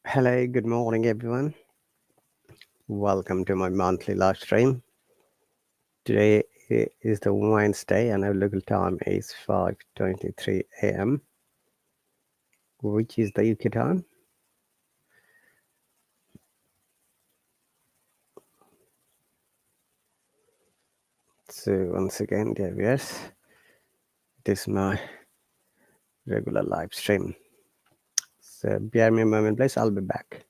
Hello, good morning, everyone. Welcome to my monthly live stream. Today is the Wednesday, and our local time is 5:23 a.m., which is the UK time. So once again, dear viewers, it is my regular live stream. So bear me a moment, please. I'll be back.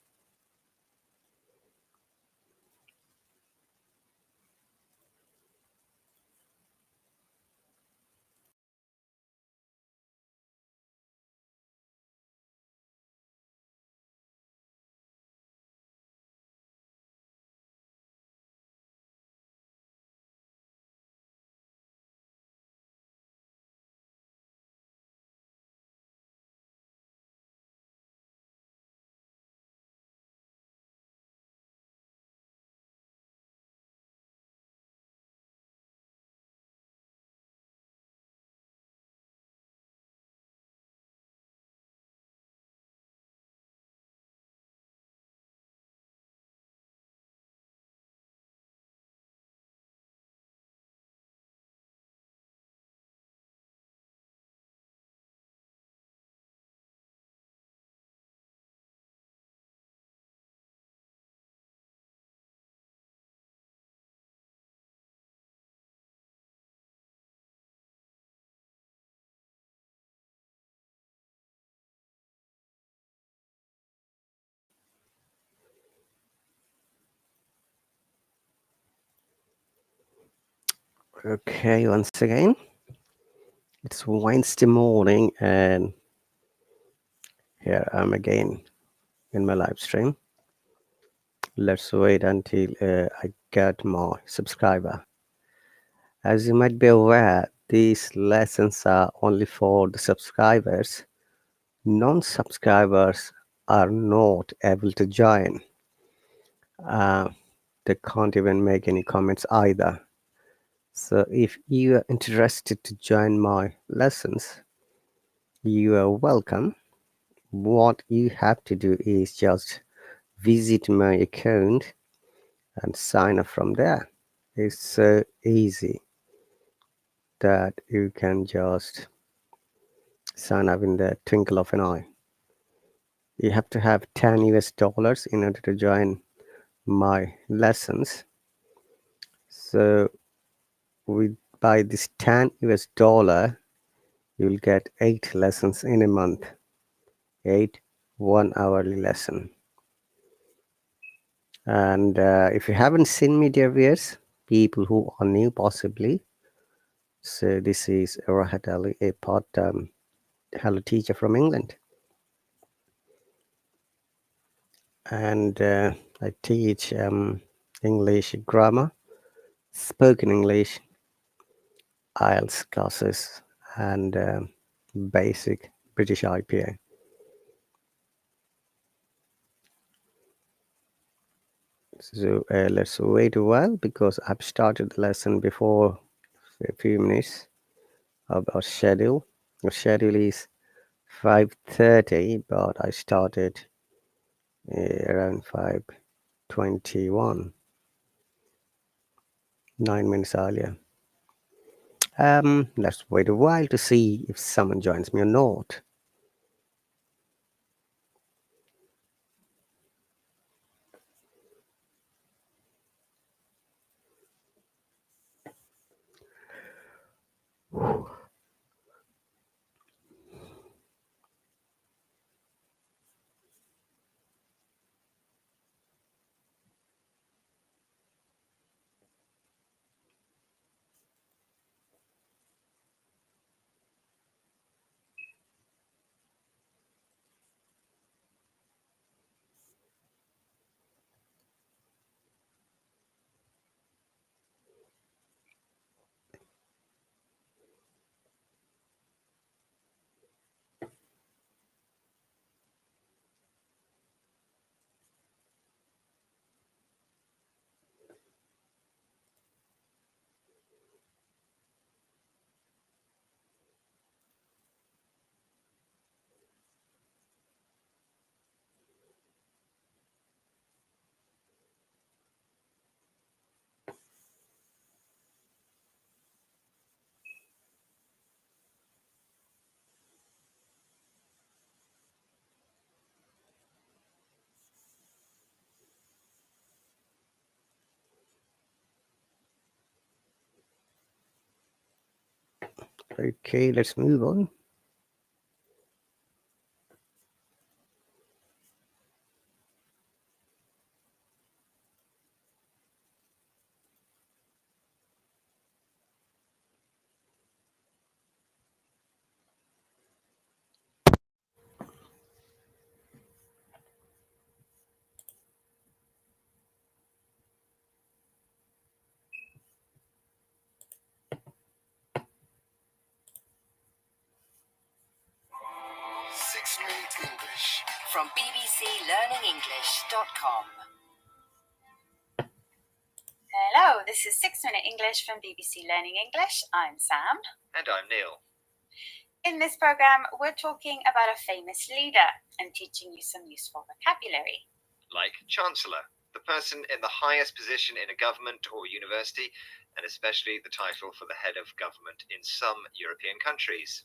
Okay, once again, it's Wednesday morning, and here I'm again in my live stream. Let's wait until I get my subscriber. As you might be aware, these lessons are only for the subscribers. Non-subscribers are not able to join. They can't even make any comments either. So if you are interested to join my lessons, you are welcome. What you have to do is just visit my account and sign up from there. It's so easy that you can just sign up in the twinkle of an eye. You have to have 10 US dollars in order to join my lessons. So by this 10 US dollar, you'll get 8 lessons in a month, 8 1-hourly lesson. And if you haven't seen me, dear viewers, people who are new possibly, so this is RahatAli, a part-time Hello teacher from England. And I teach English grammar, spoken English, IELTS classes, and basic British IPA. So let's wait a while because I've started the lesson before a few minutes of our schedule. Our schedule is 5:30, but I started around 5:21, 9 minutes earlier. Let's wait a while to see if someone joins me or not. Okay, let's move on. Six-Minute English from bbclearningenglish.com. Hello, this is 6-Minute English from BBC Learning English. I'm Sam. And I'm Neil. In this program, we're talking about a famous leader and teaching you some useful vocabulary. Like Chancellor, the person in the highest position in a government or university, and especially the title for the head of government in some European countries.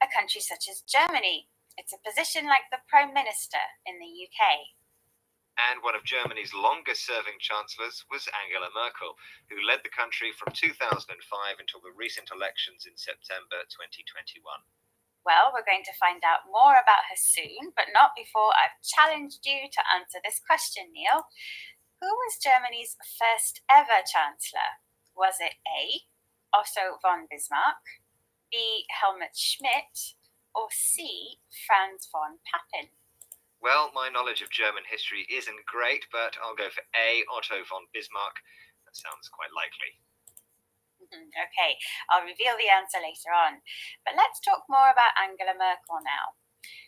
A country such as Germany. It's a position like the Prime Minister in the UK. And one of Germany's longest-serving chancellors was Angela Merkel, who led the country from 2005 until the recent elections in September 2021. Well, we're going to find out more about her soon, but not before I've challenged you to answer this question, Neil. Who was Germany's first ever chancellor? Was it A, Otto von Bismarck, B, Helmut Schmidt, or C, Franz von Papen? Well, my knowledge of German history isn't great, but I'll go for A, Otto von Bismarck. That sounds quite likely. Okay, I'll reveal the answer later on. But let's talk more about Angela Merkel now.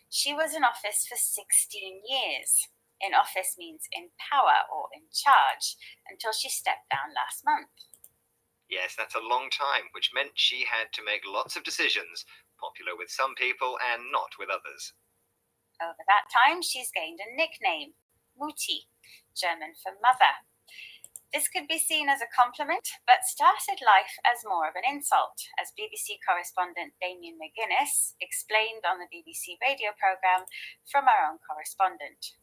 She was in office for 16 years. In office means in power or in charge, until she stepped down last month. Yes, that's a long time, which meant she had to make lots of decisions, popular with some people and not with others. Over that time, she's gained a nickname, Mutti, German for mother. This could be seen as a compliment, but started life as more of an insult, as BBC correspondent Damien McGuinness explained on the BBC radio programme from our own correspondent.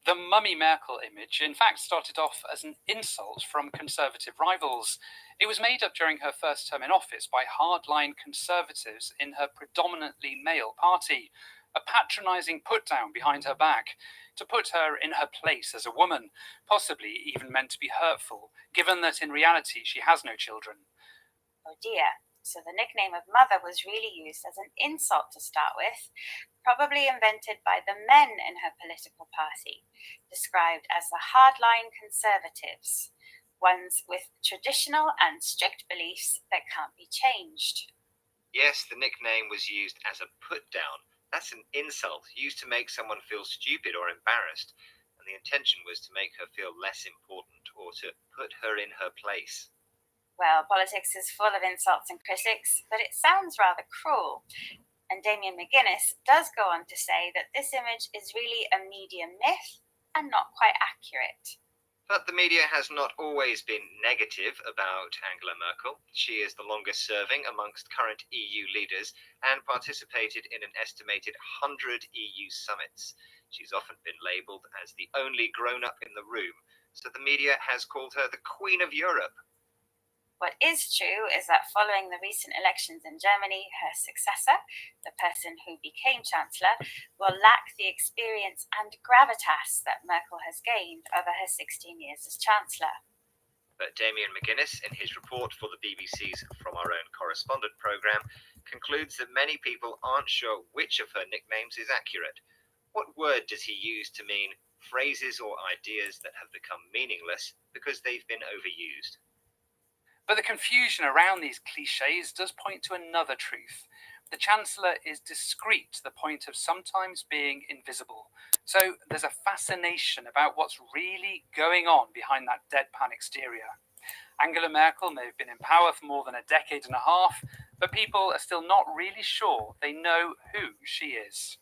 The Mummy Merkel image, in fact, started off as an insult from Conservative rivals. It was made up during her first term in office by hardline Conservatives in her predominantly male party, a patronising put-down behind her back, to put her in her place as a woman, possibly even meant to be hurtful, given that in reality she has no children. Oh dear, so the nickname of mother was really used as an insult to start with, probably invented by the men in her political party, described as the hardline Conservatives, ones with traditional and strict beliefs that can't be changed. Yes, the nickname was used as a put-down. That's an insult used to make someone feel stupid or embarrassed, and the intention was to make her feel less important or to put her in her place. Well, politics is full of insults and critics, but it sounds rather cruel. And Damien McGuinness does go on to say that this image is really a media myth and not quite accurate. But the media has not always been negative about Angela Merkel. She is the longest serving amongst current EU leaders and participated in an estimated 100 EU summits. She's often been labelled as the only grown-up in the room, so the media has called her the Queen of Europe. What is true is that following the recent elections in Germany, her successor, the person who became Chancellor, will lack the experience and gravitas that Merkel has gained over her 16 years as Chancellor. But Damien McGuinness, in his report for the BBC's From Our Own Correspondent programme, concludes that many people aren't sure which of her nicknames is accurate. What word does he use to mean phrases or ideas that have become meaningless because they've been overused? But the confusion around these cliches does point to another truth. The Chancellor is discreet to the point of sometimes being invisible. So there's a fascination about what's really going on behind that deadpan exterior. Angela Merkel may have been in power for more than a decade and a half, but people are still not really sure they know who she is.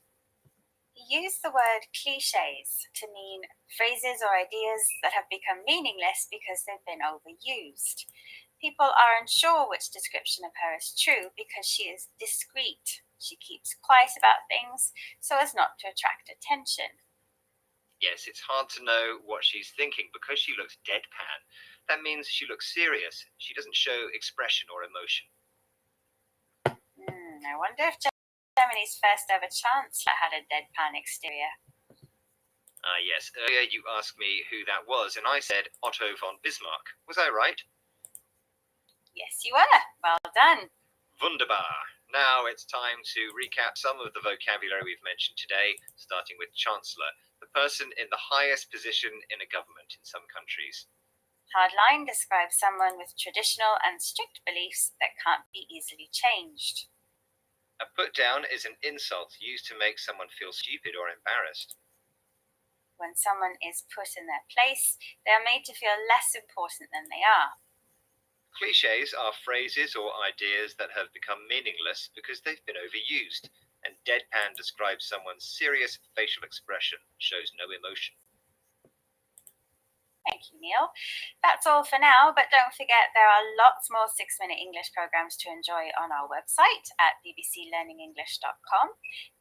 He used the word cliches to mean phrases or ideas that have become meaningless because they've been overused. People are unsure which description of her is true because she is discreet. She keeps quiet about things so as not to attract attention. Yes, it's hard to know what she's thinking because she looks deadpan. That means she looks serious. She doesn't show expression or emotion. I wonder if Germany's first ever Chancellor had a deadpan exterior. Yes, earlier you asked me who that was, and I said Otto von Bismarck. Was I right? Yes, you were. Well done. Wunderbar. Now it's time to recap some of the vocabulary we've mentioned today, starting with Chancellor, the person in the highest position in a government in some countries. Hardline describes someone with traditional and strict beliefs that can't be easily changed. A put down is an insult used to make someone feel stupid or embarrassed. When someone is put in their place, they are made to feel less important than they are. Clichés are phrases or ideas that have become meaningless because they've been overused, and deadpan describes someone's serious facial expression, shows no emotion. Thank you, Neil. That's all for now, but don't forget there are lots more 6-minute English programs to enjoy on our website at bbclearningenglish.com.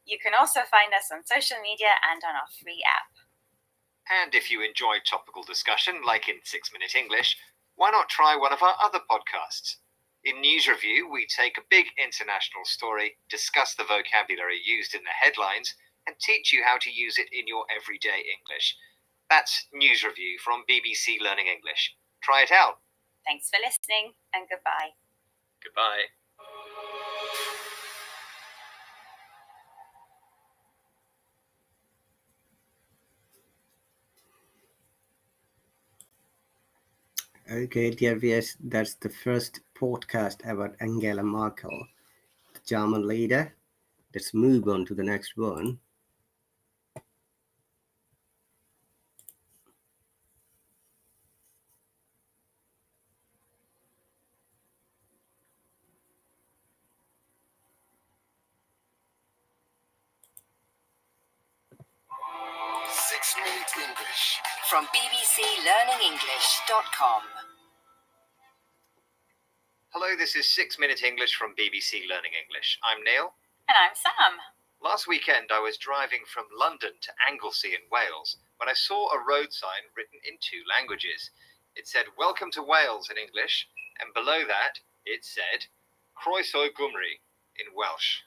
You can also find us on social media and on our free app. And if you enjoy topical discussion, like in 6-Minute English, why not try one of our other podcasts? In News Review, we take a big international story, discuss the vocabulary used in the headlines, and teach you how to use it in your everyday English. That's News Review from BBC Learning English. Try it out. Thanks for listening, and goodbye. Goodbye. Okay, dear viewers, that's the first podcast about Angela Merkel, the German leader. Let's move on to the next one. English from bbclearningenglish.com. Hello, this is 6-Minute English from BBC Learning English. I'm Neil. And I'm Sam. Last weekend I was driving from London to Anglesey in Wales when I saw a road sign written in 2 languages. It said "Welcome to Wales" in English, and below that it said "Croeso Gymru" in Welsh.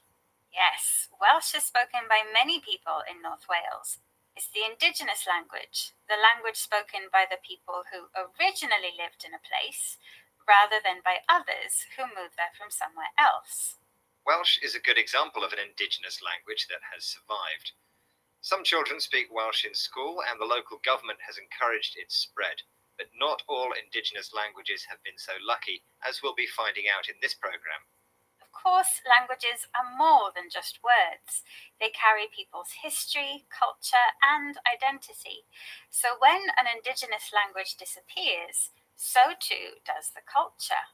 Yes, Welsh is spoken by many people in North Wales. It's the indigenous language, the language spoken by the people who originally lived in a place, rather than by others who moved there from somewhere else. Welsh is a good example of an indigenous language that has survived. Some children speak Welsh in school, and the local government has encouraged its spread. But not all indigenous languages have been so lucky, as we'll be finding out in this programme. Of course, languages are more than just words. They carry people's history, culture, and identity. So when an indigenous language disappears, so too does the culture.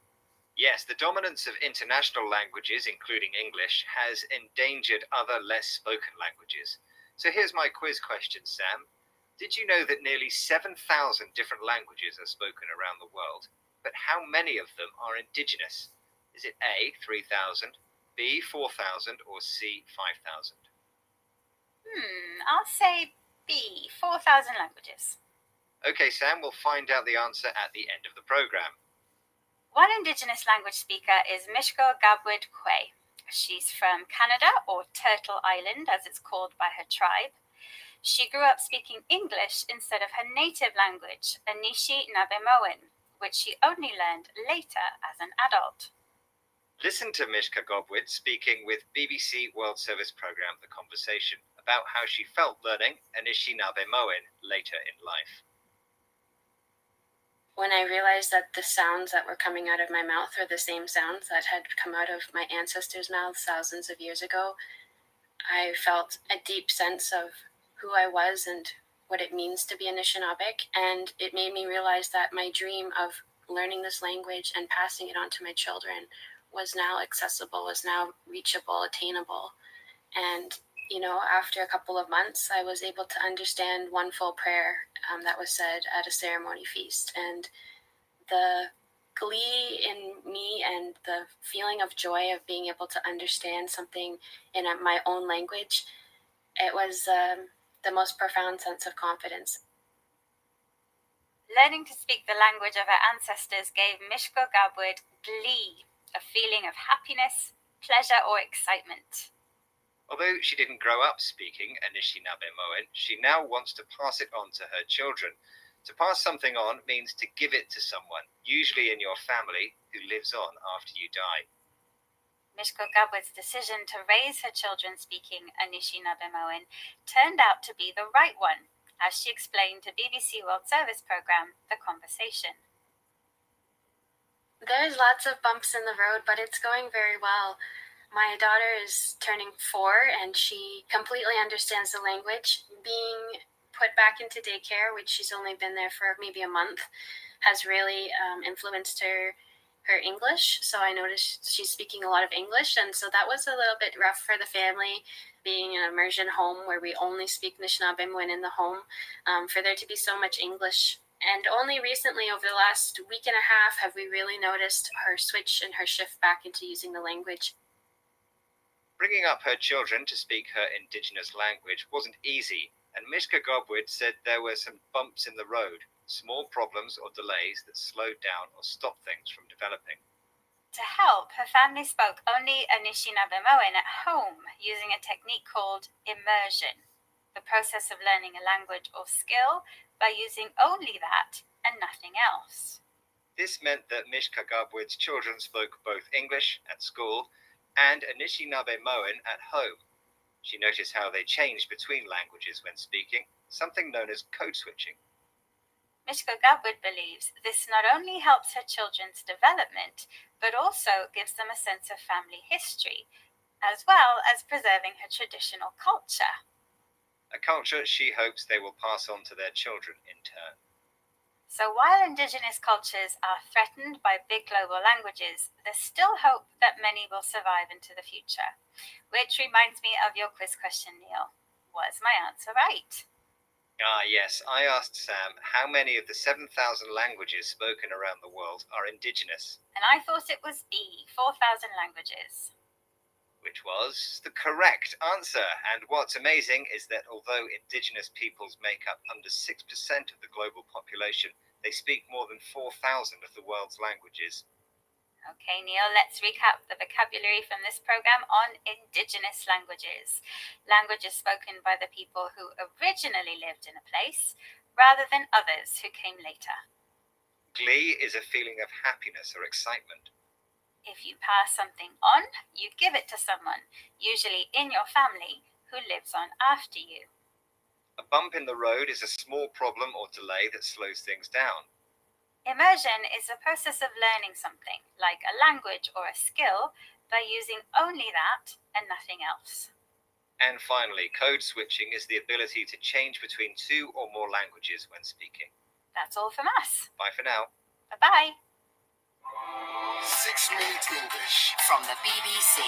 Yes, the dominance of international languages, including English, has endangered other less spoken languages. So here's my quiz question, Sam. Did you know that nearly 7,000 different languages are spoken around the world? But how many of them are indigenous? Is it A, 3,000, B, 4,000, or C, 5,000? I'll say B, 4,000 languages. Okay, Sam, we'll find out the answer at the end of the programme. One indigenous language speaker is Mishko Gabwid Kwe. She's from Canada, or Turtle Island as it's called by her tribe. She grew up speaking English instead of her native language, Anishi Nabemoan, which she only learned later as an adult. Listen to Mishka Gobwit speaking with BBC World Service programme The Conversation about how she felt learning Anishinaabe-Moan later in life. When I realized that the sounds that were coming out of my mouth were the same sounds that had come out of my ancestors' mouths thousands of years ago, I felt a deep sense of who I was and what it means to be Anishinaabeg, and it made me realize that my dream of learning this language and passing it on to my children was now accessible, was now reachable, attainable. And, after a couple of months, I was able to understand one full prayer that was said at a ceremony feast. And the glee in me and the feeling of joy of being able to understand something in my own language, it was the most profound sense of confidence. Learning to speak the language of her ancestors gave Mishko Gabwid glee, a feeling of happiness pleasure or excitement. Although she didn't grow up speaking Anishinaabe-Moan, she now wants to pass it on to her children. To pass something on means to give it to someone, usually in your family, who lives on after you die. Mishko Gabwit's decision to raise her children speaking Anishinaabe-Moan turned out to be the right one, as she explained to BBC World Service programme The Conversation. There's lots of bumps in the road, but it's going very well. My daughter is turning 4 and she completely understands the language. Being put back into daycare, which she's only been there for maybe a month, has really influenced her English. So I noticed she's speaking a lot of English, and so that was a little bit rough for the family, being an immersion home where we only speak Anishinaabe when in the home, for there to be so much English. And only recently, over the last week and a half, have we really noticed her switch and her shift back into using the language. Bringing up her children to speak her indigenous language wasn't easy, and Mishka Gobwit said there were some bumps in the road, small problems or delays that slowed down or stopped things from developing. To help, her family spoke only Anishinaabe-Moan at home using a technique called immersion, the process of learning a language or skill by using only that and nothing else. This meant that Mishka Gobwit's children spoke both English at school and Anishinaabe-Moan at home. She noticed how they changed between languages when speaking, something known as code switching. Mishka Gabwit believes this not only helps her children's development, but also gives them a sense of family history, as well as preserving her traditional culture. A culture she hopes they will pass on to their children in turn. So while indigenous cultures are threatened by big global languages, there's still hope that many will survive into the future. Which reminds me of your quiz question, Neil. Was my answer right? Ah, yes, I asked Sam how many of the 7,000 languages spoken around the world are indigenous. And I thought it was B, 4,000 languages. Which was the correct answer. And what's amazing is that although indigenous peoples make up under 6% of the global population, they speak more than 4,000 of the world's languages. Okay, Neil, let's recap the vocabulary from this program on indigenous languages. Languages spoken by the people who originally lived in a place, rather than others who came later. Glee is a feeling of happiness or excitement. If you pass something on, you give it to someone, usually in your family, who lives on after you. A bump in the road is a small problem or delay that slows things down. Immersion is the process of learning something, like a language or a skill, by using only that and nothing else. And finally, code switching is the ability to change between 2 or more languages when speaking. That's all from us. Bye for now. Bye-bye. 6 Minute English from the BBC.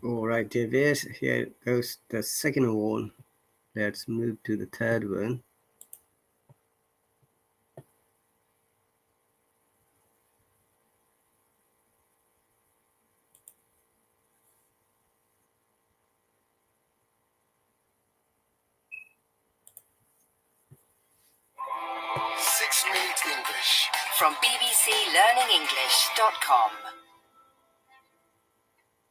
All right, David, here goes the second one. Let's move to the third one. English from bbclearningenglish.com.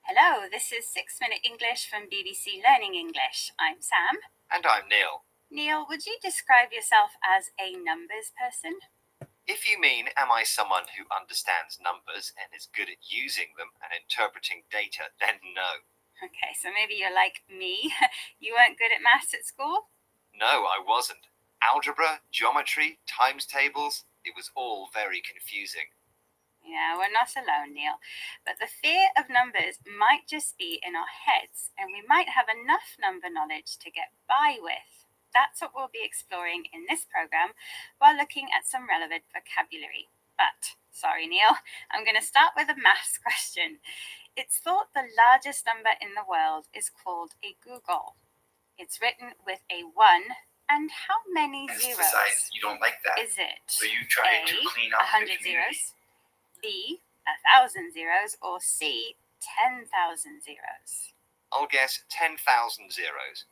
Hello, this is 6 Minute English from BBC Learning English. I'm Sam. And I'm Neil. Neil, would you describe yourself as a numbers person? If you mean, am I someone who understands numbers and is good at using them and interpreting data, then no. Okay, so maybe you're like me. You weren't good at maths at school? No, I wasn't. Algebra, geometry, times tables, it was all very confusing. Yeah, we're not alone, Neil. But the fear of numbers might just be in our heads, and we might have enough number knowledge to get by with. That's what we'll be exploring in this program while looking at some relevant vocabulary. But, sorry, Neil, I'm going to start with a maths question. It's thought the largest number in the world is called a googol. It's written with a 1. And how many zeros? Emphasize you don't like that. Is it So you try A, to clean up 100 the community. zeros, B, 1,000 zeros, or C, 10,000 zeros? I'll guess 10,000 zeros.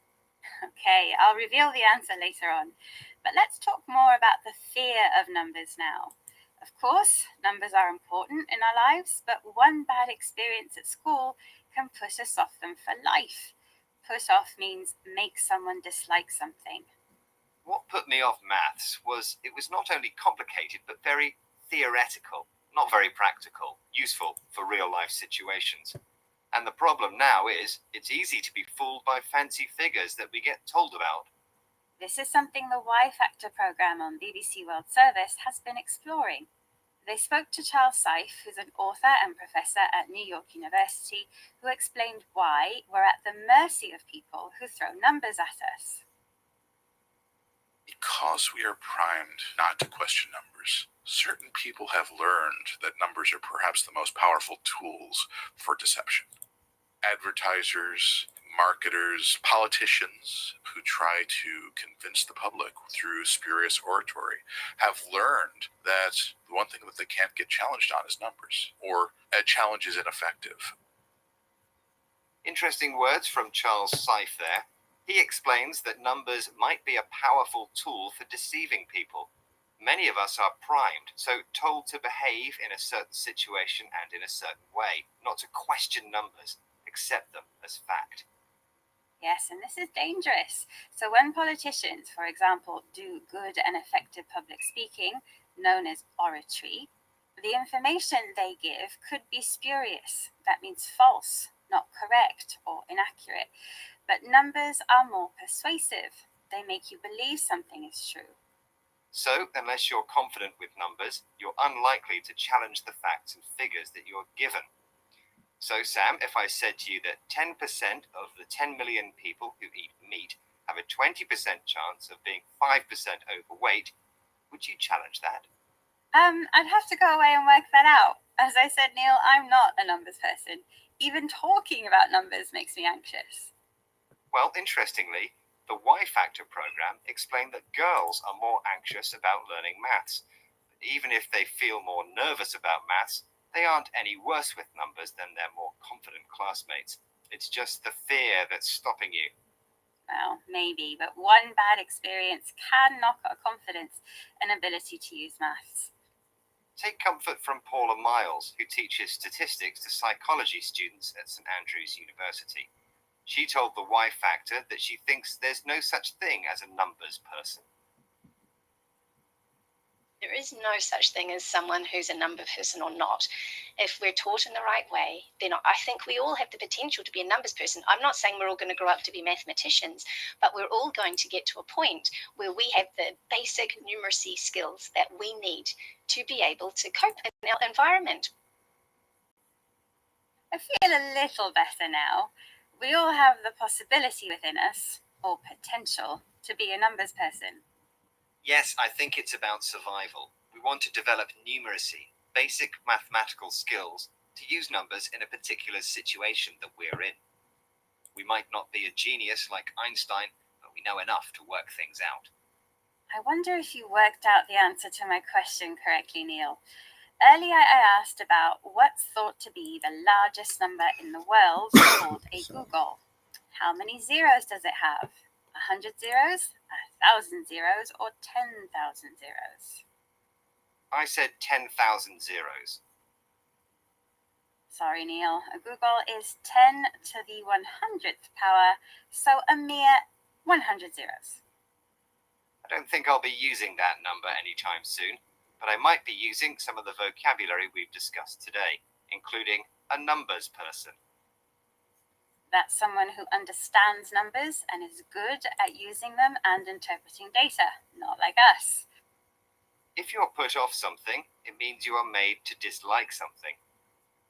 Okay, I'll reveal the answer later on. But let's talk more about the fear of numbers now. Of course, numbers are important in our lives, but one bad experience at school can put us off them for life. Put off means make someone dislike something. What put me off maths was it was not only complicated, but very theoretical, not very practical, useful for real-life situations. And the problem now is it's easy to be fooled by fancy figures that we get told about. This is something the Y Factor program on BBC World Service has been exploring. They spoke to Charles Seif, who's an author and professor at New York University, who explained why we're at the mercy of people who throw numbers at us. Because we are primed not to question numbers, certain people have learned that numbers are perhaps the most powerful tools for deception. Advertisers, marketers, politicians who try to convince the public through spurious oratory have learned that the one thing that they can't get challenged on is numbers, or a challenge is ineffective. Interesting words from Charles Seif there. He explains that numbers might be a powerful tool for deceiving people. Many of us are primed, so told to behave in a certain situation and in a certain way, not to question numbers, accept them as fact. Yes, and this is dangerous. So when politicians, for example, do good and effective public speaking, known as oratory, the information they give could be spurious. That means false, not correct or inaccurate. But numbers are more persuasive. They make you believe something is true. So, unless you're confident with numbers, you're unlikely to challenge the facts and figures that you're given. So, Sam, if I said to you that 10% of the 10 million people who eat meat have a 20% chance of being 5% overweight, would you challenge that? I'd have to go away and work that out. As I said, Neil, I'm not a numbers person. Even talking about numbers makes me anxious. Well, interestingly, the Y Factor program explained that girls are more anxious about learning maths. Even if they feel more nervous about maths, they aren't any worse with numbers than their more confident classmates. It's just the fear that's stopping you. Well, maybe, but one bad experience can knock our confidence and ability to use maths. Take comfort from Paula Miles, who teaches statistics to psychology students at St Andrews University. She told the Y Factor that she thinks there's no such thing as a numbers person. There is no such thing as someone who's a number person or not. If we're taught in the right way, then I think we all have the potential to be a numbers person. I'm not saying we're all going to grow up to be mathematicians, but we're all going to get to a point where we have the basic numeracy skills that we need to be able to cope in our environment. I feel a little better now. We all have the possibility within us, or potential, to be a numbers person. Yes, I think it's about survival. We want to develop numeracy, basic mathematical skills, to use numbers in a particular situation that we're in. We might not be a genius like Einstein, but we know enough to work things out. I wonder if you worked out the answer to my question correctly, Neil. Earlier I asked about what's thought to be the largest number in the world called a googol. How many zeros does it have? 100 zeros, 1,000 zeros, or 10,000 zeros? I said 10,000 zeros. Sorry, Neil. A googol is 10 to the 100th power, so a mere 100 zeros. I don't think I'll be using that number anytime soon, but I might be using some of the vocabulary we've discussed today, including a numbers person. That's someone who understands numbers and is good at using them and interpreting data, not like us. If you're put off something, it means you are made to dislike something.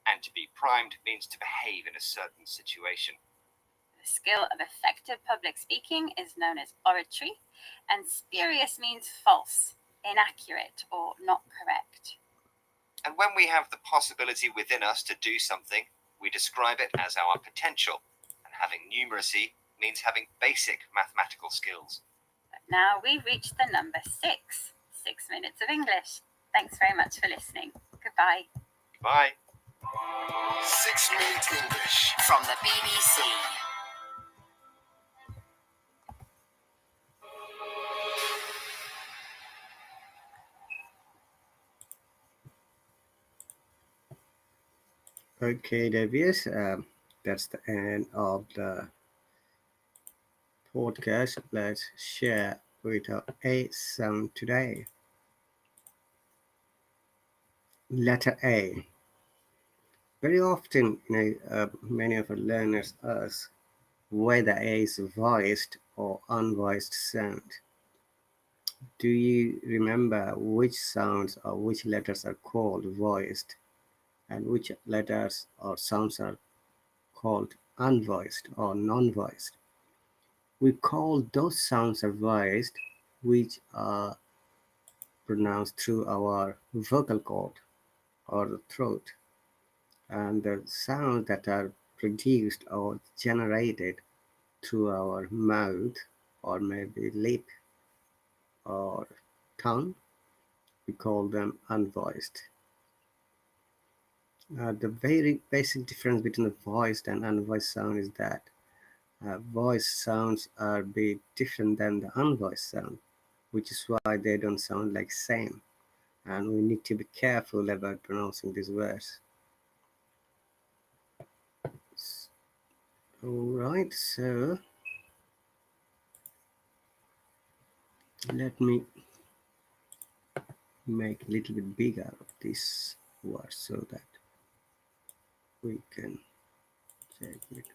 And to be primed means to behave in a certain situation. The skill of effective public speaking is known as oratory, and spurious means false, inaccurate, or not correct. And when we have the possibility within us to do something, we describe it as our potential. And having numeracy means having basic mathematical skills. But now we've reached the number 6. 6 minutes of English. Thanks very much for listening. Goodbye. Bye. 6 Minutes English from the BBC. Okay, Devious, that's the end of the podcast. Let's share with our A sound today. Letter A. Very often, many of our learners ask whether A is a voiced or unvoiced sound. Do you remember which sounds or which letters are called voiced and which letters or sounds are called unvoiced or non-voiced? We call those sounds are voiced which are pronounced through our vocal cord or the throat, and the sounds that are produced or generated through our mouth or maybe lip or tongue, we call them unvoiced. The very basic difference between the voiced and unvoiced sound is that voiced sounds are a bit different than the unvoiced sound, which is why they don't sound like same. And we need to be careful about pronouncing these words. Alright, so let me make a little bit bigger of this word so that we can check it.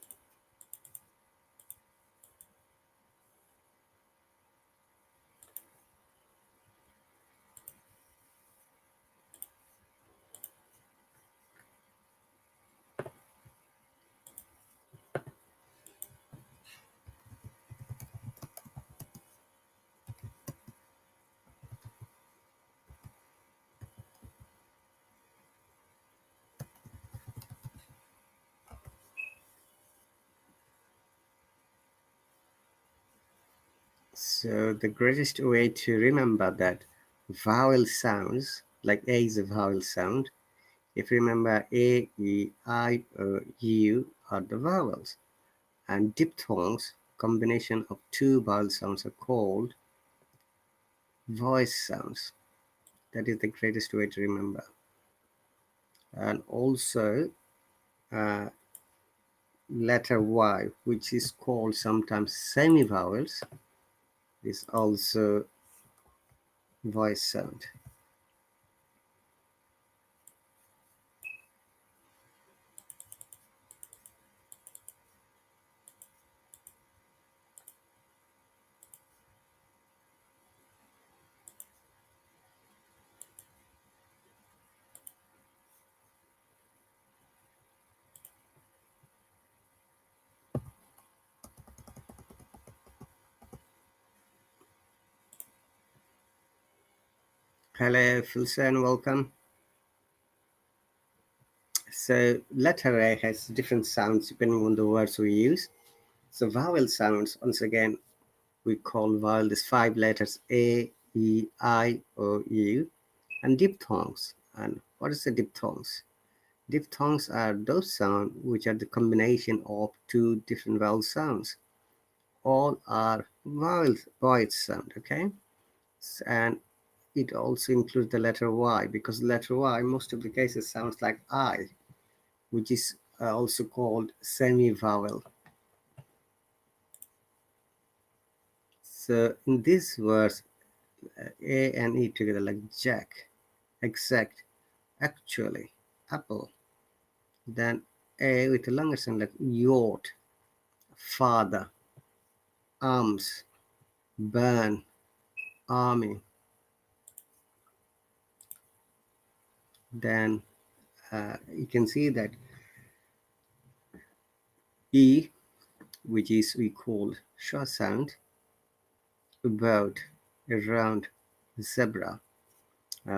So the greatest way to remember that vowel sounds, like A is a vowel sound, if you remember A, E, I, O, U are the vowels, and diphthongs, combination of two vowel sounds, are called voice sounds. That is the greatest way to remember. And also uh, letter Y, which is called sometimes semi-vowels, is also voice sound. Hello, Filson, welcome. So letter A has different sounds depending on the words we use. So vowel sounds, once again, we call vowel these 5 letters A, E, I, O, U, and diphthongs. And what is the diphthongs? Diphthongs are those sounds which are the combination of two different vowel sounds. All are vowels, voice sound, okay? And it also includes the letter Y, because letter Y, most of the cases, sounds like I, which is also called semi-vowel. So in this verse, A and E together, like jack, exact, actually, apple. Then A with a longer sound like yacht, father, arms, burn, army. Then you can see that E, which is we call short sound, about, around, zebra.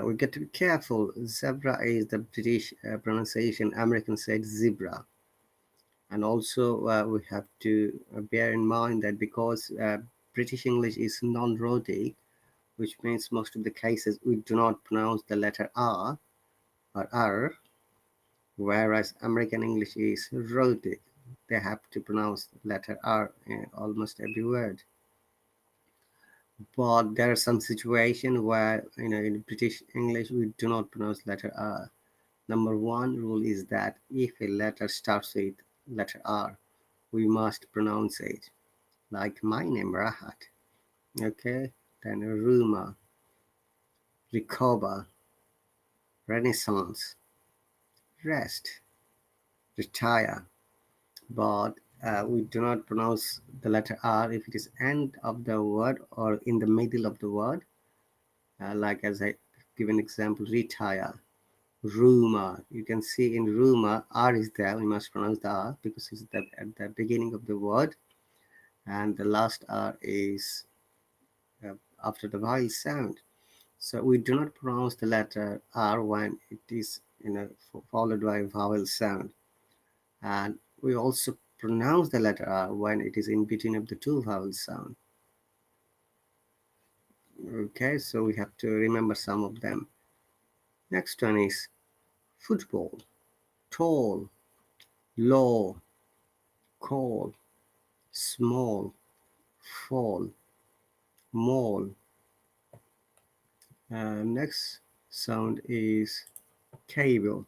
We get to be careful. Zebra is the British pronunciation. Americans said zebra. And also we have to bear in mind that because British English is non-rhotic, which means most of the cases we do not pronounce the letter R or R, whereas American English is rhotic. They have to pronounce the letter R in almost every word. But there are some situations where, in British English, we do not pronounce letter R. Number one rule is that if a letter starts with letter R, we must pronounce it. Like my name, Rahat. Okay, then rumor, recover, renaissance, rest, retire. But we do not pronounce the letter R if it is end of the word or in the middle of the word. Like as I give an example, retire, rumor. You can see in rumor, R is there. We must pronounce the R because it's at the beginning of the word, and the last R is uh, after the vowel sound. So we do not pronounce the letter R when it is followed by a vowel sound, and we also pronounce the letter R when it is in between of the two vowel sound. Okay, so we have to remember some of them. Next one is football, tall, low, call, small, fall, mall. Next sound is cable.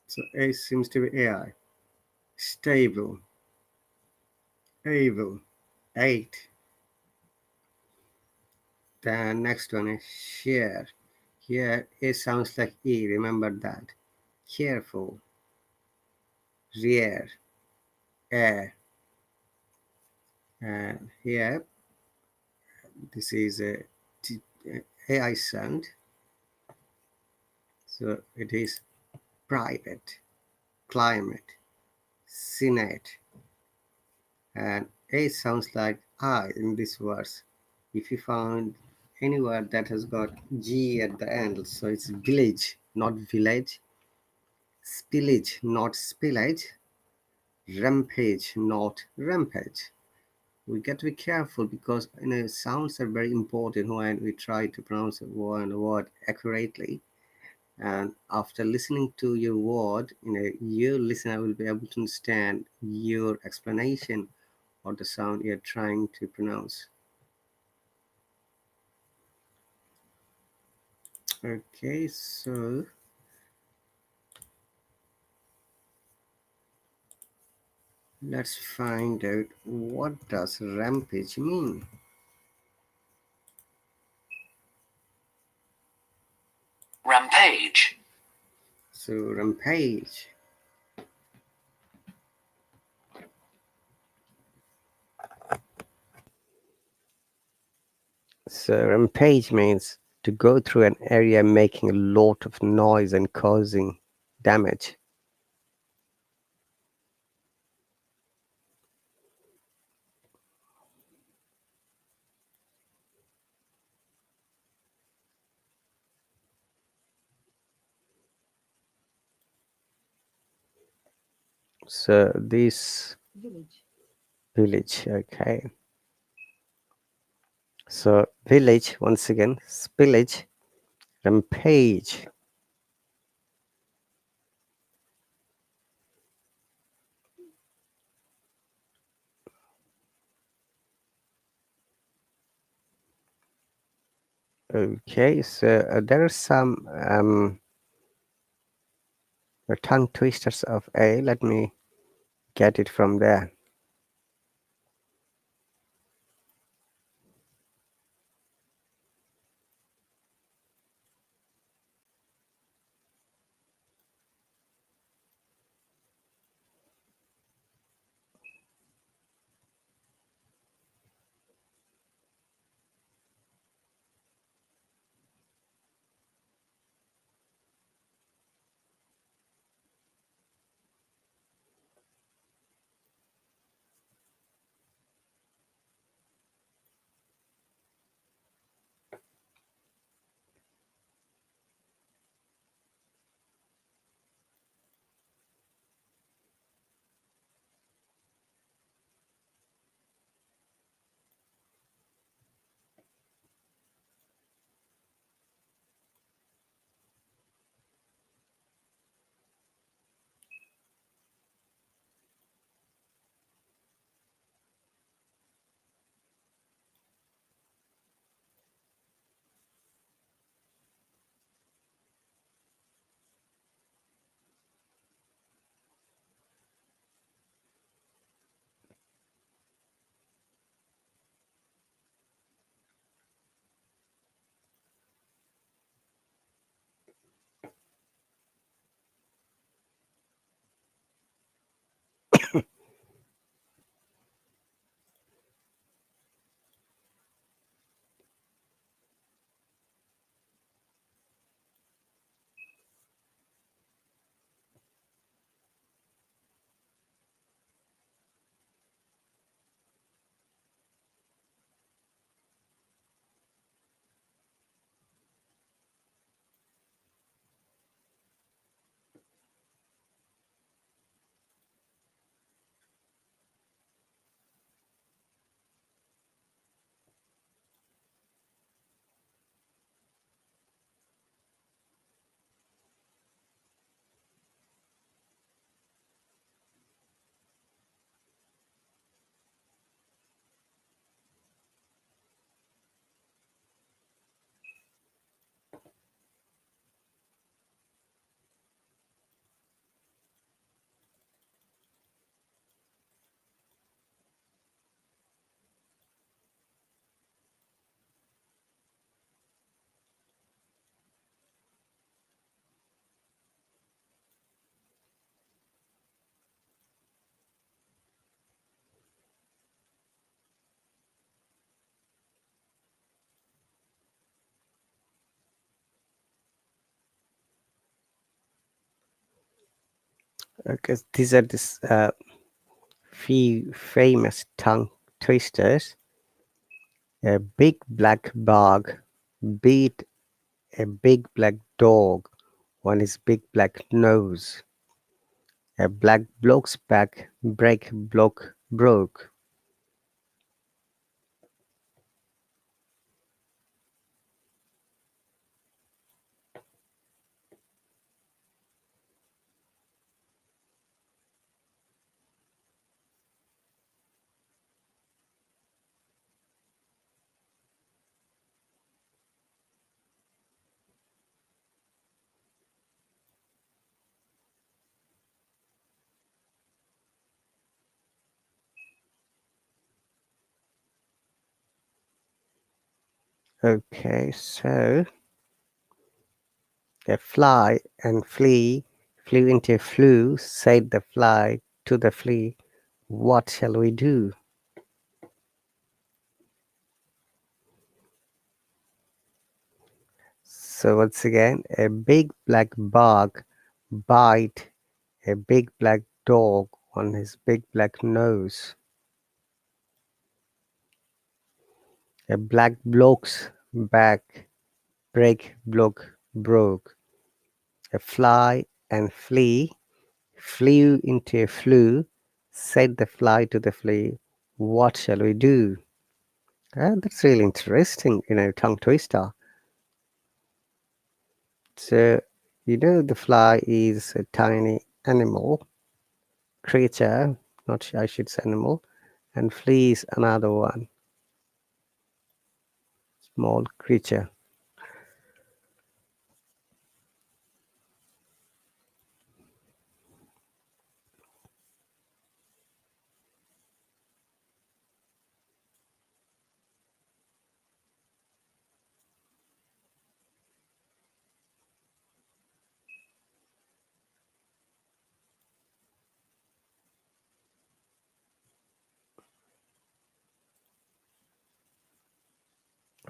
So A seems to be AI. Stable, able, 8. The next one is share. Here A sounds like E, remember that. Careful, rear, air. And here this is a AI sound. So it is private, climate, Senate, and A sounds like I in this verse. If you found any word that has got G at the end, so it's village, not village, spillage, not spillage, rampage, not rampage. We get to be careful because sounds are very important when we try to pronounce one word accurately. And after listening to your word, your listener will be able to understand your explanation or the sound you're trying to pronounce. Okay, so let's find out what does rampage mean. Rampage. So rampage. So rampage means to go through an area making a lot of noise and causing damage. So this village, okay. So village, once again, spillage, rampage. Okay, so there are some tongue twisters of A. Let me get it from there. Because these are this few famous tongue twisters. A big black bug beat a big black dog on his big black nose. A black bloke's back break bloke broke. Okay, so a fly and flea flew into a flue, said the fly to the flea, "What shall we do?" So once again, a big black bug bite a big black dog on his big black nose. A black bloke's back break bloke broke. A fly and flea flew into a flue, said the fly to the flea, "What shall we do?" That's really interesting, tongue twister. So, the fly is a tiny animal, creature, not I should say animal, and flea is another one, small creature.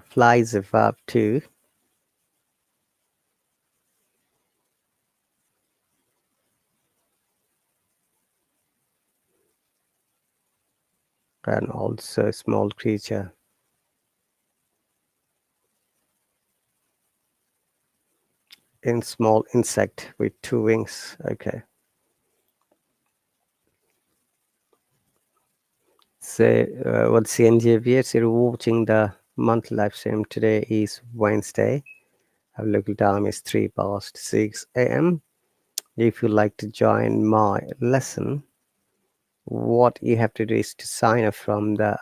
Fly is a verb too. And also a small creature. In small insect with two wings. Okay. So, what's the NGVS? You're watching the monthly live stream. Today is Wednesday. Our local time is 3 past 6 a.m. If you'd like to join my lesson, what you have to do is to sign up from the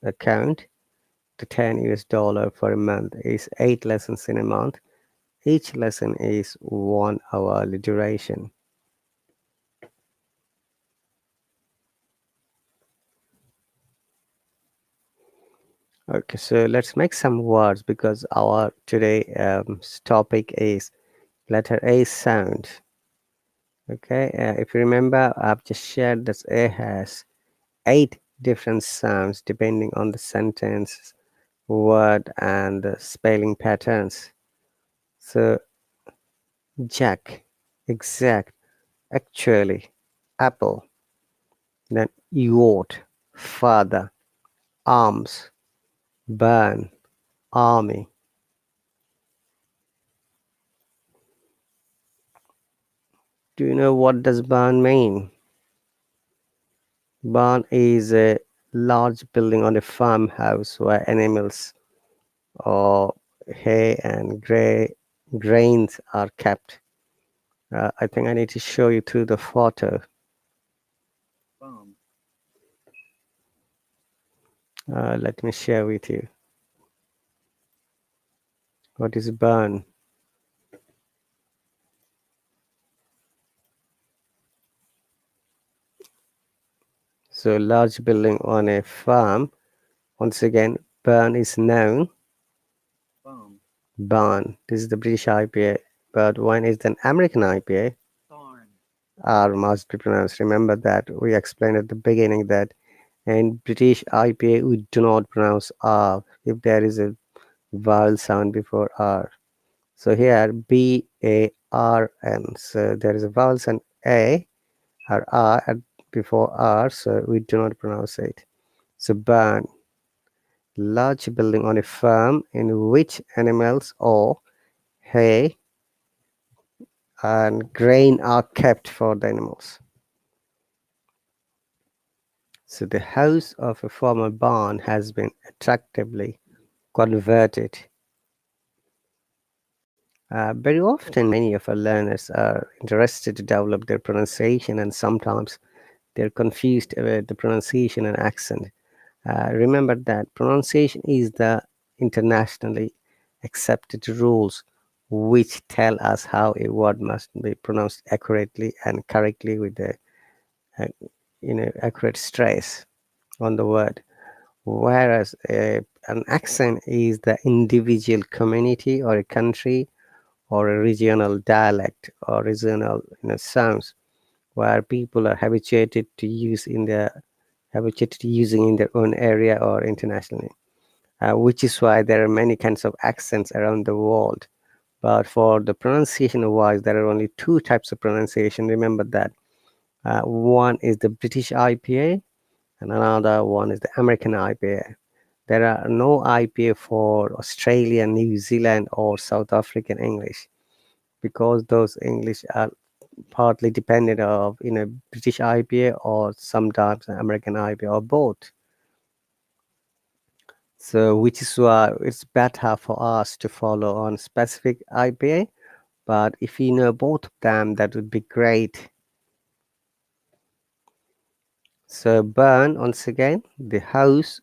account. The $10 for a month is 8 lessons in a month. Each lesson is 1 hourly duration. Okay, so let's make some words because our today topic is letter A sound. Okay, if you remember, I've just shared that A has 8 different sounds depending on the sentence, word, and the spelling patterns. So, jack, exact, actually, apple, then yacht, father, arms, burn, army. Do you know what does burn mean? Barn is a large building on a farmhouse where animals or hay and grains are kept. I think I need to show you through the photo. Let me share with you. What is barn? So large building on a farm. Once again, barn is noun. Barn. This is the British IPA, but one is an American IPA. R must be pronounced. Remember that we explained at the beginning that in British IPA we do not pronounce R if there is a vowel sound before R. So here BARN. So there is a vowel sound A or R before R, so we do not pronounce it. So barn, large building on a farm in which animals or hay and grain are kept for the animals. So the house of a former barn has been attractively converted. Very often, many of our learners are interested to develop their pronunciation, and sometimes they're confused about the pronunciation and accent. Remember that pronunciation is the internationally accepted rules which tell us how a word must be pronounced accurately and correctly with the uh, accurate stress on the word, whereas an accent is the individual community or a country or a regional dialect or regional sounds where people are habituated to using in their own area or internationally, which is why there are many kinds of accents around the world. But for the pronunciation wise, there are only two types of pronunciation. Remember that one is the British IPA and another one is the American IPA. There are no IPA for Australian, New Zealand, or South African English because those English are partly dependent of British IPA or sometimes American IPA or both. So which is why it's better for us to follow on specific IPA. But if you know both of them, that would be great. So barn, once again, the house,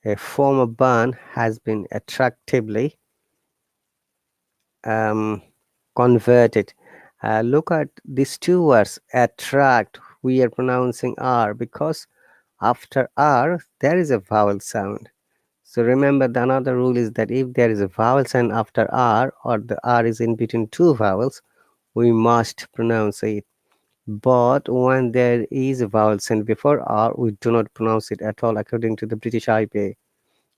a former barn, has been attractively converted. Look at these two words, attract. We are pronouncing R because after R there is a vowel sound. So remember, the another rule is that if there is a vowel sound after R or the R is in between two vowels, we must pronounce it. But when there is a vowel sound before R, we do not pronounce it at all according to the British IPA,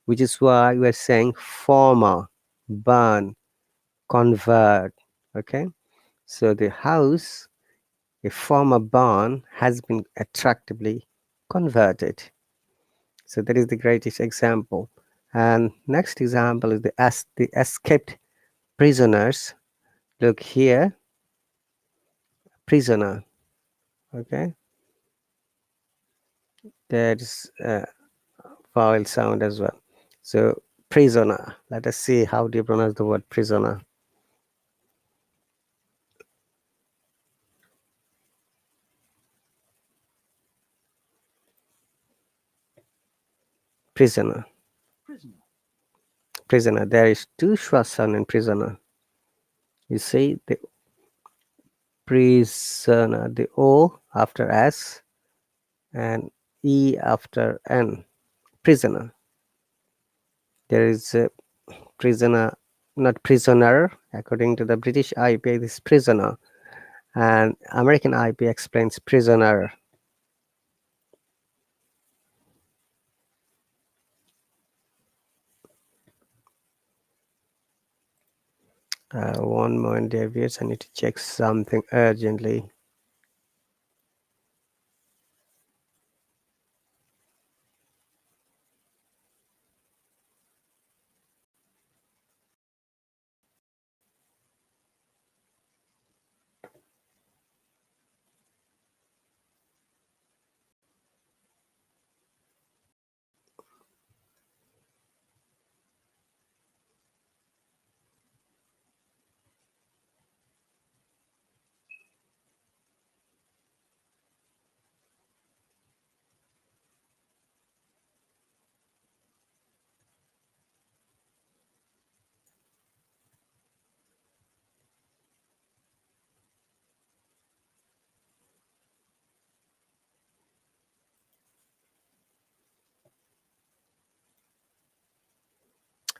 which is why we are saying former, burn, convert. Okay, so the house, a former barn, has been attractively converted. So that is the greatest example. And next example is the escaped prisoners. Look here, prisoner. Okay, there's a vowel sound as well. So prisoner. Let us see how do you pronounce the word prisoner. Prisoner. Prisoner. There is two schwa sound in prisoner. You see the prisoner, the O after S and E after N. Prisoner. There is a prisoner, not prisoner. According to the British IPA, this prisoner, and American IPA explains prisoner. One moment, dear viewers, I need to check something urgently.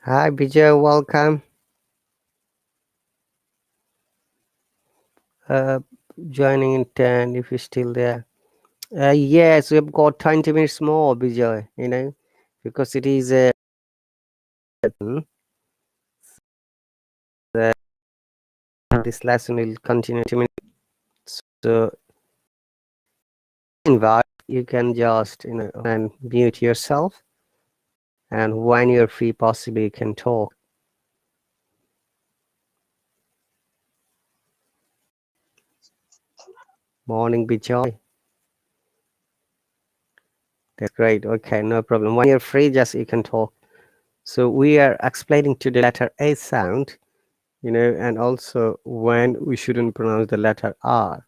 Hi, Bijay, welcome. Joining in 10 if you're still there. Yes, we've got 20 minutes more, Bijay, because it is this lesson will continue 20 minutes. So invite, you can just, and mute yourself. And when you're free, possibly you can talk. Morning, Bijoy. That's great. Okay, no problem. When you're free, just you can talk. So we are explaining to the letter A sound, and also when we shouldn't pronounce the letter R.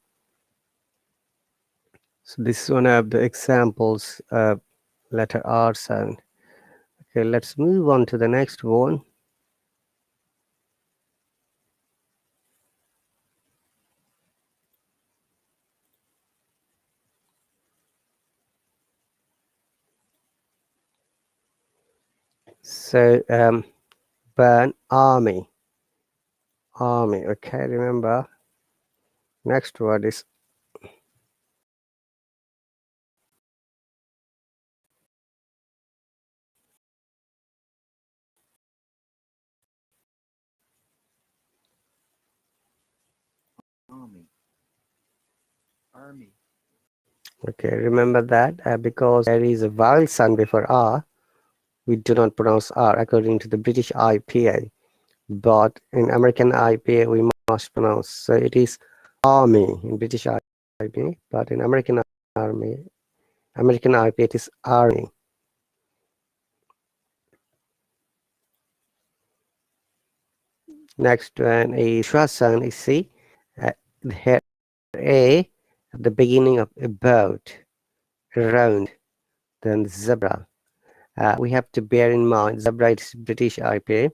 So this is one of the examples of letter R sound. Okay, let's move on to the next one. So burn, army. Okay, remember, next word is Army. okay. Remember that because there is a vowel sound before R, we do not pronounce R according to the British IPA, but in American IPA we must pronounce. So it is army in British IPA, but in American IPA it is army. Next one is schwa sound is C. Here A at the beginning of about, round, then zebra. We have to bear in mind zebra is British IPA,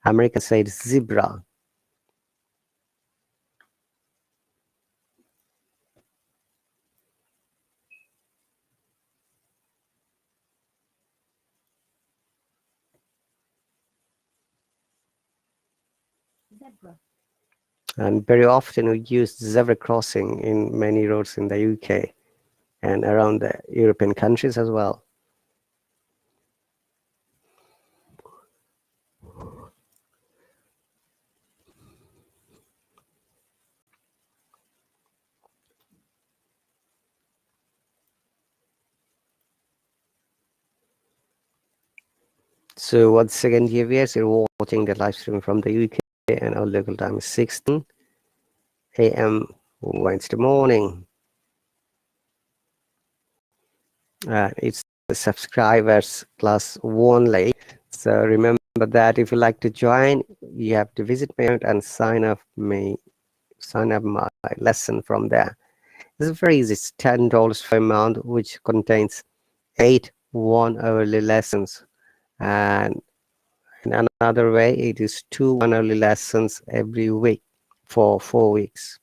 American side zebra. Zebra. And very often we use zebra crossing in many roads in the UK and around the European countries as well. So once again, dear viewers, you're watching the live stream from the UK and our local time is 16 a.m. Wednesday morning. It's the subscribers class only. So remember that if you like to join, you have to visit my account and sign up my lesson from there. It's very easy. It's $10 per month, which contains 8 1-hourly lessons, and in another way, it is 2 1-hourly lessons every week for 4 weeks.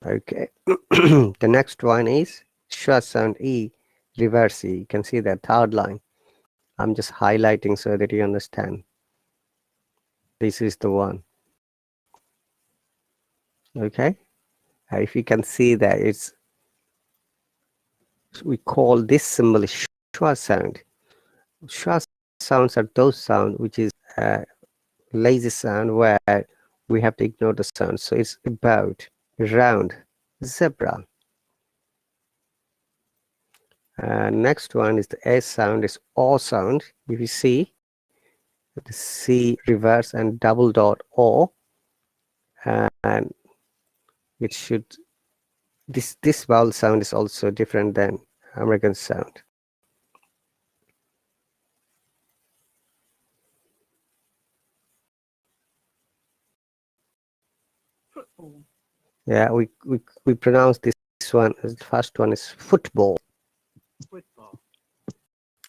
Okay, the next one is schwa sound E, reverse E. You can see that third line. I'm just highlighting so that you understand. This is the one. Okay, if you can see that we call this symbol schwa sound. Schwa sounds are those sounds which is lazy sound where we have to ignore the sound. So it's about, round, zebra. Next one is the S sound, is O sound. If you see the C reverse and double dot O, and it should, this vowel sound is also different than American sound. Football. Yeah, we pronounce this one as the first one is football. Football.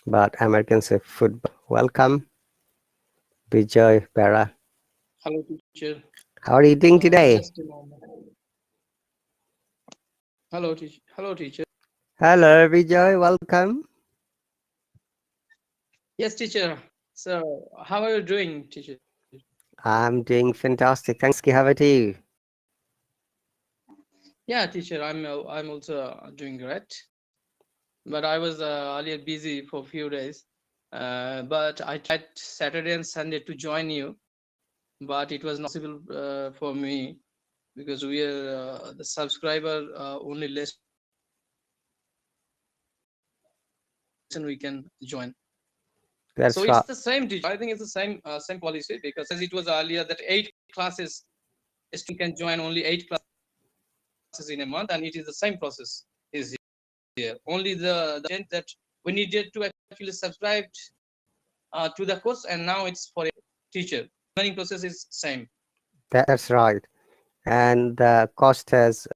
But Americans say football. Welcome, Bijoy Bera. Hello, teacher. How are you doing today? Just a moment. Hello, teacher. Hello, teacher. Hello, Bijoy. Welcome. Yes, teacher. So, how are you doing, teacher? I'm doing fantastic. Thanks. How about you? Yeah, teacher. I'm also doing great. But I was earlier busy for a few days. but I tried Saturday and Sunday to join you, but it was not possible for me because we are the subscriber only less we can join. That's So right. it's the same teacher. I think it's the same policy, because as it was earlier that 8 classes, a student can join only 8 classes in a month, and it is the same process is here. Only the change that we needed to actually subscribe to the course, and now it's for a teacher. Learning process is same. That's right. And the cost has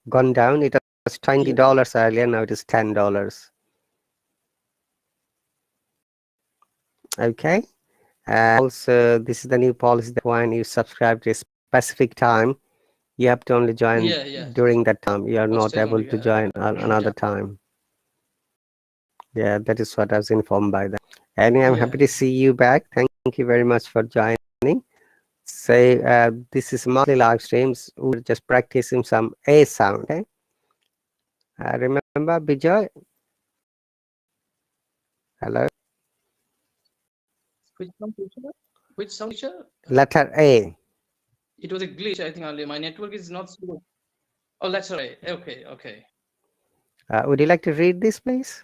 gone down. It was $20 earlier, now it is $10. Okay. And also, this is the new policy that when you subscribe to a specific time, you have to only join during that time. You are not able to join another time. Yeah, that is what I was informed by them. Anyway, I'm happy to see you back. Thank you very much for joining. Say, this is monthly live streams. We're just practicing some A sound. Okay? Remember, Bijoy? Hello? Which sound teacher? Which sound teacher? Letter A. It was a glitch, I think. Only my network is not so good. Oh, letter A. Okay, okay. Would you like to read this, please?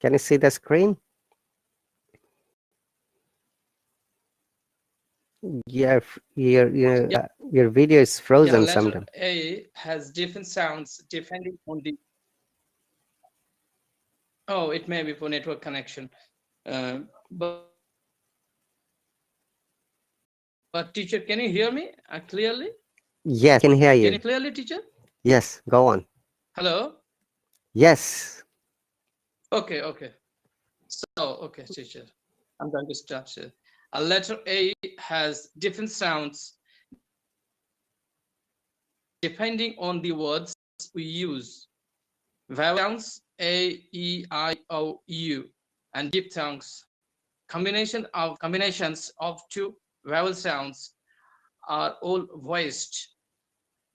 Can you see the screen? Yeah, your video is frozen letter sometimes. A has different sounds depending on the. Oh, it may be for network connection, but teacher, can you hear me clearly? Yes, I can hear you. Can you clearly, teacher? Yes, go on. Hello. Yes. Okay, okay. So, okay, teacher, I'm going to start here. A letter A has different sounds depending on the words we use. Vowel sounds A, E, I, O, U, and diphthongs. Combinations of 2 vowel sounds are all voiced.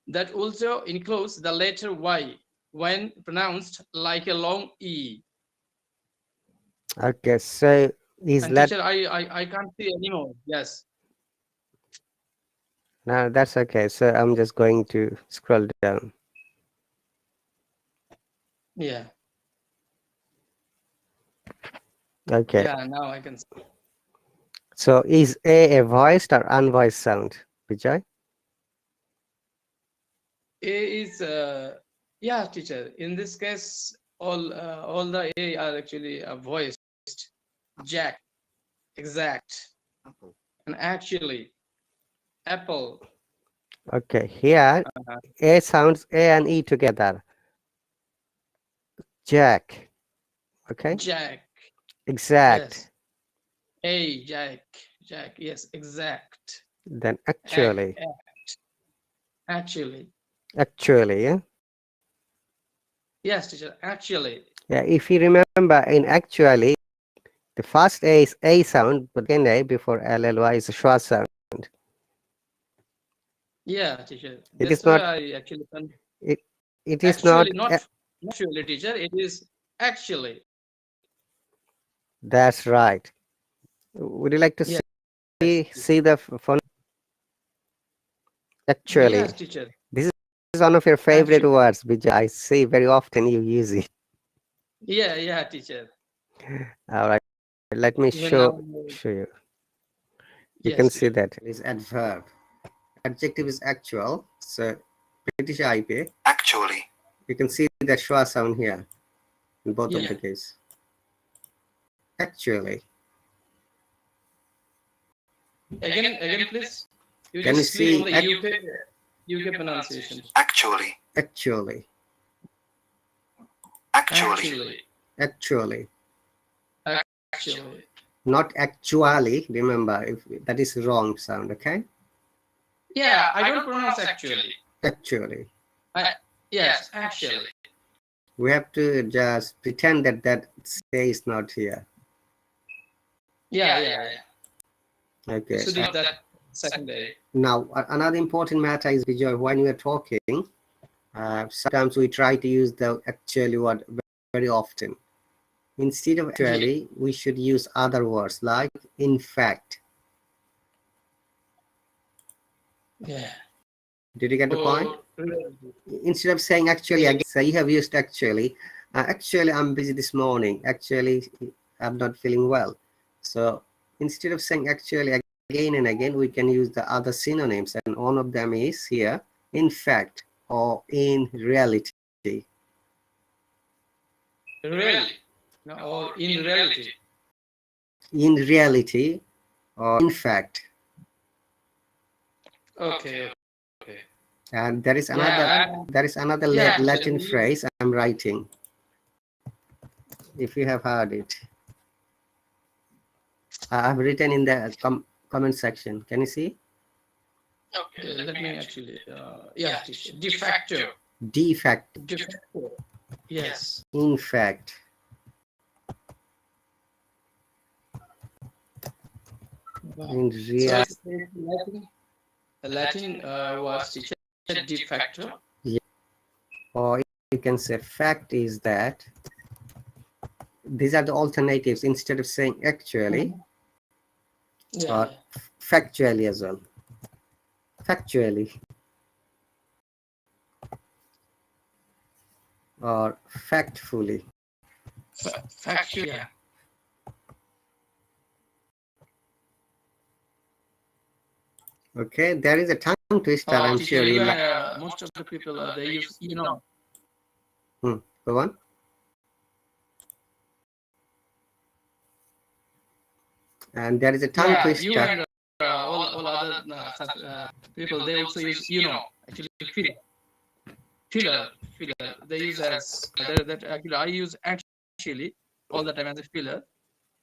That also includes the letter Y when pronounced like a long E. Okay, so is and teacher, I can't see anymore. Yes. No, that's okay. So I'm just going to scroll down. Yeah. Okay. Yeah, now I can see. So is A voiced or unvoiced sound, Vijay? A is yeah, teacher. In this case, all the A are actually voiced. Jack, exact, and actually, apple. Okay, here A sounds A and E together. Jack. Okay. Jack. Exact. Yes. A, Jack. Jack. Yes, exact. Then actually. Actually. Actually, yeah. Yes, teacher. Actually. Yeah, if you remember, in actually, the first A is A sound, but then A before LLY is a schwa sound. Yeah, teacher. It That's is not. I actually. It is actually not. Not actually, teacher. It is actually. That's right. Would you like to see the phone? Actually, yes, teacher. This is one of your favorite words, Vijay. I see very often you use it. Yeah, teacher. All right, let me show you. You can see that it is adverb. Adjective is actual. So British IP. Actually. You can see the schwa sound here in both of the cases. Actually. Again, please. Can you see the UK pronunciation? Actually. Actually. Actually. Actually. Actually. Not actually. Remember, if that is wrong sound. Okay. Yeah, I don't pronounce actually. Actually. Yes, actually. We have to just pretend that that say is not here. Yeah. Okay. So that second day. Now, another important matter is, Vijay, when we are talking, sometimes we try to use the actually word very often. Instead of actually, we should use other words like in fact. Yeah. Did you get the point? Really. Instead of saying actually again, so you have used actually. Actually, I'm busy this morning. Actually, I'm not feeling well. So instead of saying actually again and again, we can use the other synonyms, and one of them is here, in fact or in reality. Really? No, or in reality. In reality or in fact. Okay. And there is Yeah, another yeah, Latin actually. phrase I'm writing. If you have heard it, I've written in the comment section. Can you see? Okay, let me actually. Yeah, de facto. De facto. De facto. Yes. In fact. In So real. it's Latin words teacher de facto. Yeah. Or you can say fact is that. These are the alternatives. Instead of saying actually, or factually as well. Factually. Or factfully. Factually. Yeah. Okay, there is a tongue twister. I'm sure you like. Most of the people they use you know. Go on. And there is a tongue twister. You and all other people they also use you know. Actually, filler. They use as that. Actually, I use actually all the time as a filler.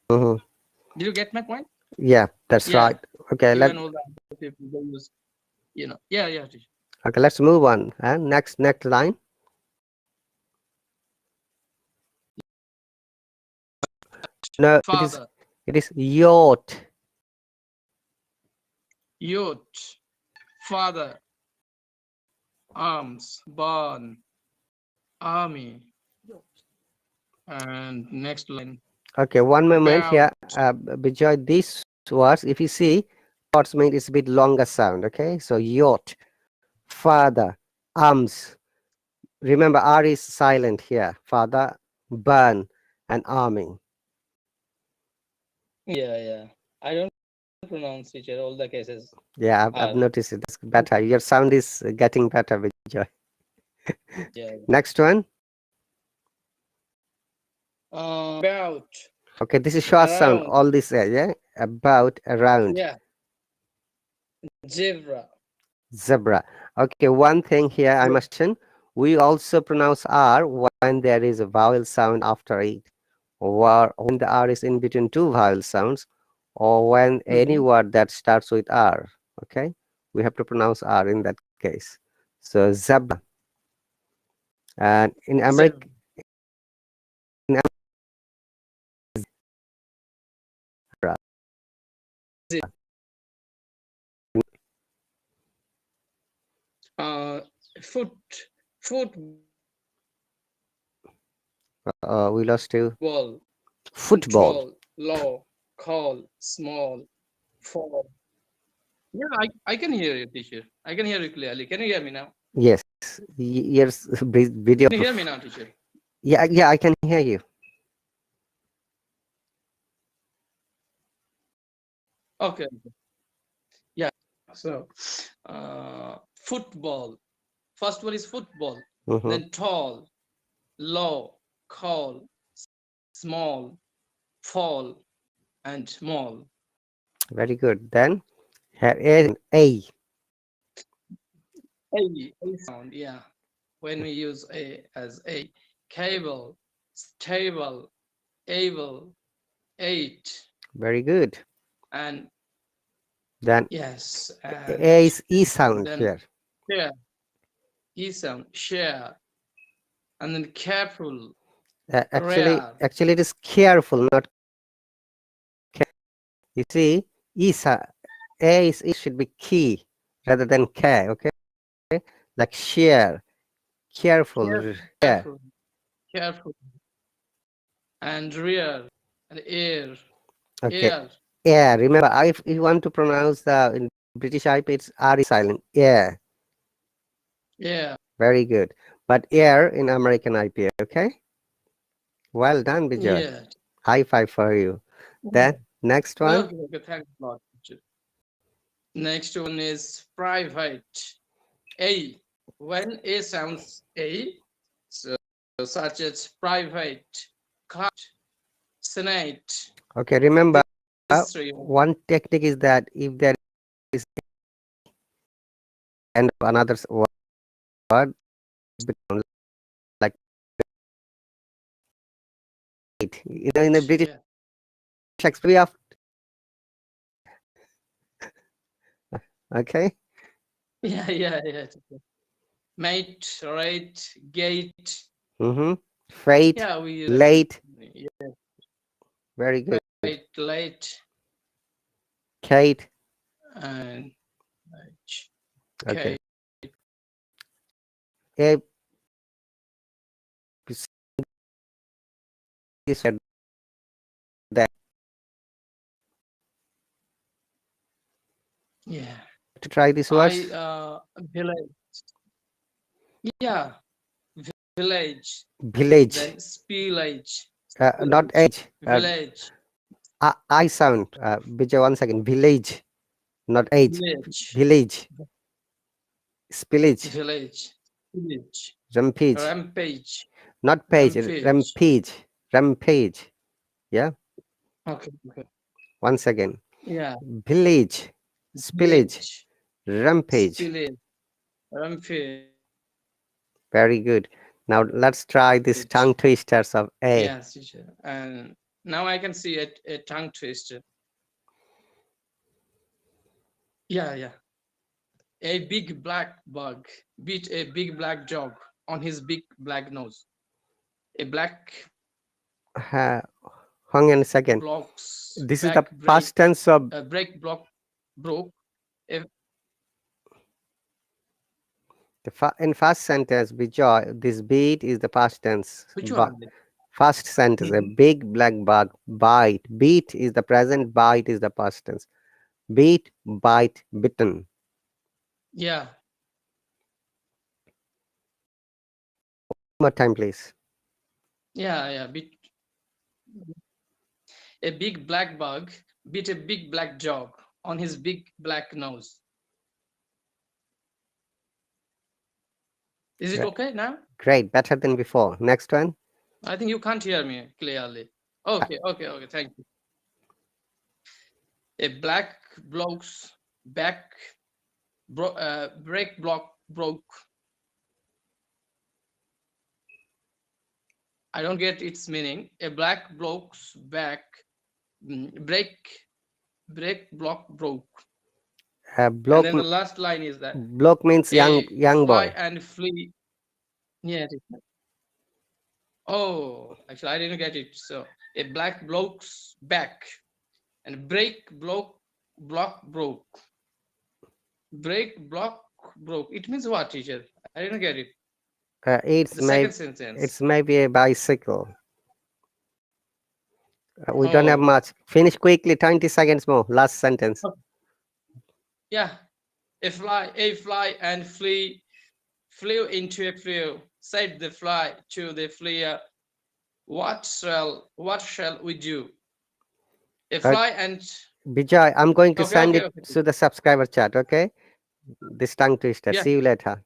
Did you get my point? Yeah, that's right. Okay, all the other people they use you know. Yeah. Okay, let's move on. Next line. No, Father. it is yacht. Yacht. Father. Arms. Barn. Army. And next line. Okay, one moment here. Bijoy, these words, if you see, words mean it's a bit longer sound. Okay, so yacht, father, arms. Remember, R is silent here. Father, burn, and army. Yeah. I don't pronounce it in all the cases. Yeah, I've noticed it. It's better. Your sound is getting better, Bijoy. Yeah. Next one. About. Okay, this is short sound. Around. All this, yeah, about, around. Yeah. Zebra. Zebra. Okay, one thing here I must mention, we also pronounce R when there is a vowel sound after it, or when the R is in between two vowel sounds, or when any word that starts with R. Okay, we have to pronounce R in that case. So zebra. And in American, Foot. we lost you. Ball. Football. Control, low, call, small, fall. Yeah, I can hear you, teacher. I can hear you clearly. Can you hear me now? Yes. Yes. Video. Can you hear me now, teacher? Yeah, I can hear you. Okay. Yeah. So, football. First one is football. Then tall, low, call, small, fall, and small. Very good. Then here is A. A sound. Yeah. When we use A as A, cable, stable, able, eight. Very good. And then yes, A is E sound here. Yeah, E sound, share, and then careful. Actually, it is careful, not care. You see, E A is E should be key rather than care. Okay, like share, careful, Careful. and rear and air. Okay. Air. Yeah, remember, if you want to pronounce the in British IP, it's R is silent. Yeah, Yeah. very good. But air in American IP, okay? Well done, Bijoy. Yeah. High five for you. Then next one. Okay, okay, thanks a lot. Next one is private. A. When A sounds A, so such as private, cloud, senate. Okay, remember, These three. one technique is that if there is end of another word, like it. You know, in the British Yeah. Shakespeare, we have okay. Yeah, yeah, yeah. Mate, right, gate. Mm-hmm. Fate, Yeah, we use late. yeah, Very good. right, late, Kate. and Okay. okay. A is said that Yeah. to try this words. Village. Yeah, village. Village. Then spillage. Not age. Village. I sound. Bijay, 1 second. Village, not age. Village. Village. Spillage. Village. Village. Rampage. Rampage. Not page. Rampage. Rampage. Rampage. Yeah. Okay. Okay. Once again. Yeah. Village. Spillage. Rampage. Spillage. Rampage. Very good. Now let's try this tongue twisters of A. Yes, teacher. And now I can see a tongue twister. Yeah, yeah. A big black bug beat a big black dog on his big black nose. A black Hang on a second. blocks. This is the past tense of a break block broke. in first sentence, Bijoy, this beat is the past tense. Which one? First sentence, a big black bug bite. Beat is the present, bite is the past tense. Beat, bite, bitten. Yeah. One more time, please. Yeah, yeah. A big black bug bit a big black dog on his big black nose. Is it okay now? Great, better than before. Next one. I think you can't hear me clearly. Okay, okay, thank you. A black bloke's back break block broke. I don't get its meaning. A black bloke's back break block broke. Bloke, and then the last line is that bloke means young boy. And flee. Yeah. Oh, actually, I didn't get it. So a black bloke's back and break block broke. Break block broke. It means what, teacher? I didn't get it. It's the second sentence. It's maybe a bicycle. We don't have much. Finish quickly. 20 seconds more. Last sentence. Yeah. A fly and flea flew into a flue. Said the fly to the flea, what shall we do? A fly and Bijay, I'm going to send it to the subscriber chat, okay? This tongue twister. Yeah. See you later.